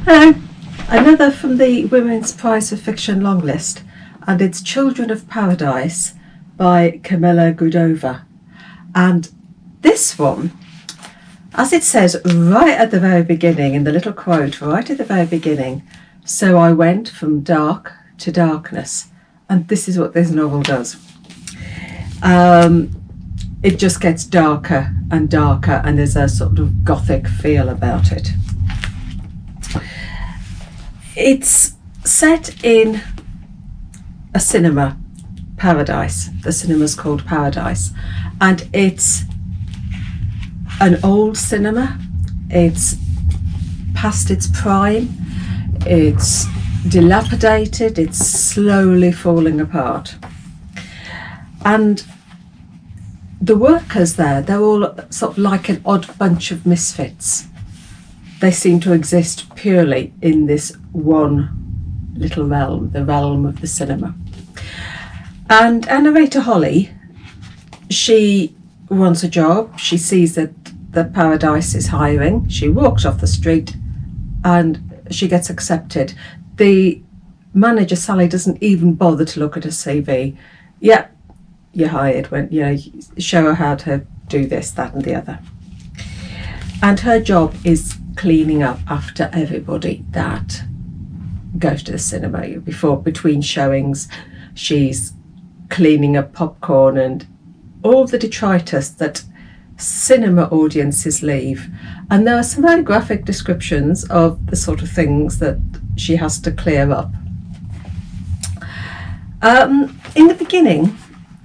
Hello, another from the Women's Prize for Fiction long list, and it's Children of Paradise by Camilla Grudova. And this one, as it says right at the very beginning, in the little quote right at the very beginning, so I went from dark to darkness. And this is what this novel does. It just gets darker and darker, and there's a sort of gothic feel about it. It's set in a cinema, Paradise. The cinema's called Paradise, and it's an old cinema. It's past its prime. It's dilapidated. It's slowly falling apart. And the workers there, they're all sort of like an odd bunch of misfits. They seem to exist purely in this one little realm, the realm of the cinema. And our narrator Holly, she wants a job. She sees that the Paradise is hiring. She walks off the street and she gets accepted. The manager, Sally, doesn't even bother to look at her CV. Yeah, you're hired. When show her how to do this, that and the other. And her job is cleaning up after everybody that goes to the cinema. Between showings, she's cleaning up popcorn and all the detritus that cinema audiences leave. And there are some very graphic descriptions of the sort of things that she has to clear up. In the beginning,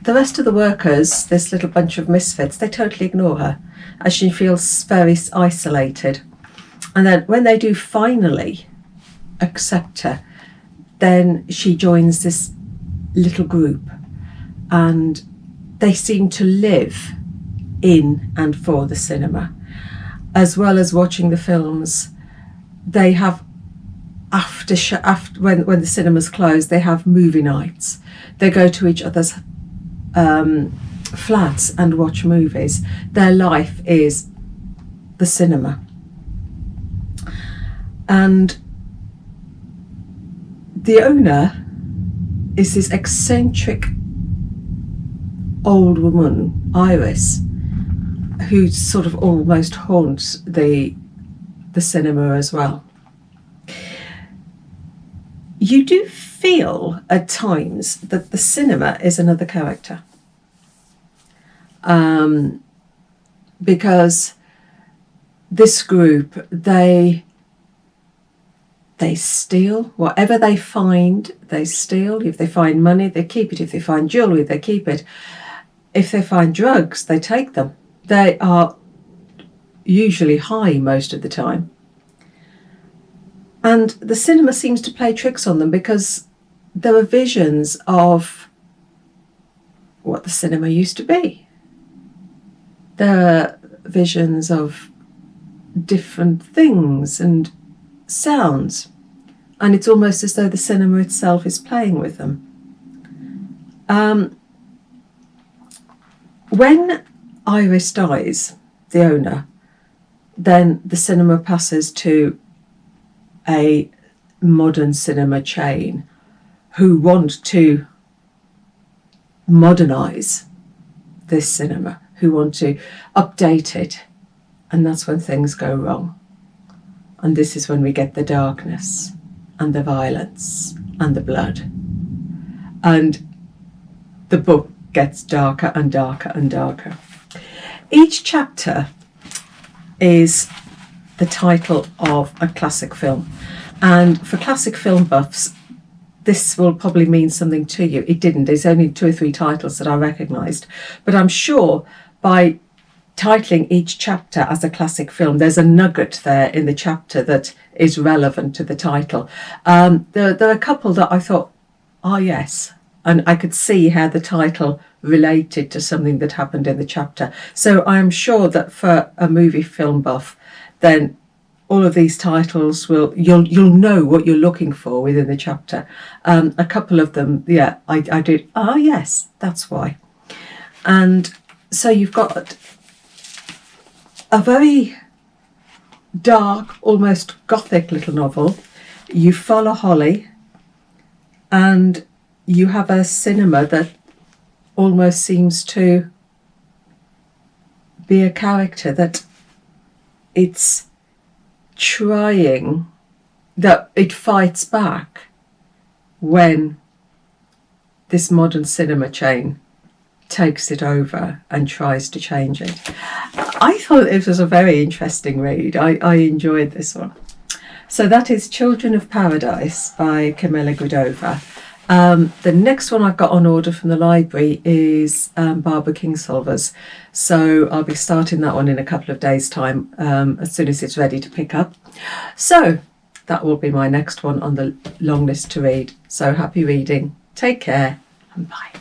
the rest of the workers, this little bunch of misfits, they totally ignore her, as she feels very isolated. And then when they do finally accept her, then she joins this little group, and they seem to live in and for the cinema. As well as watching the films, they have when the cinemas close, they have movie nights. They go to each other's flats and watch movies. Their life is the cinema. And the owner is this eccentric old woman, Iris, who sort of almost haunts the cinema as well. You do feel at times that the cinema is another character, because this group, they steal whatever they find. They steal. If they find money, they keep it. If they find jewellery, they keep it. If they find drugs, they take them. They are usually high most of the time. And the cinema seems to play tricks on them, because there are visions of what the cinema used to be. There are visions of different things and sounds, and it's almost as though the cinema itself is playing with them. When Iris dies, the owner, then the cinema passes to a modern cinema chain who want to modernise this cinema, who want to update it, and that's when things go wrong. And this is when we get the darkness and the violence and the blood. And the book gets darker and darker and darker. Each chapter is the title of a classic film. And for classic film buffs, this will probably mean something to you. It didn't. There's only 2 or 3 titles that I recognised. But I'm sure by titling each chapter as a classic film, there's a nugget there in the chapter that is relevant to the title. There are a couple that I thought, yes, and I could see how the title related to something that happened in the chapter. So I am sure that for a movie film buff, then all of these titles you'll know what you're looking for within the chapter. A couple of them, I did. Yes, that's why. And so you've got a very dark, almost gothic little novel. You follow Holly, and you have a cinema that almost seems to be a character that it's trying, that it fights back when this modern cinema chain takes it over and tries to change it. I thought it was a very interesting read. I enjoyed this one. So that is Children of Paradise by Camilla Grudova. The next one I've got on order from the library is Barbara Kingsolver's. So I'll be starting that one in a couple of days' time, as soon as it's ready to pick up. So that will be my next one on the long list to read. So happy reading. Take care and bye.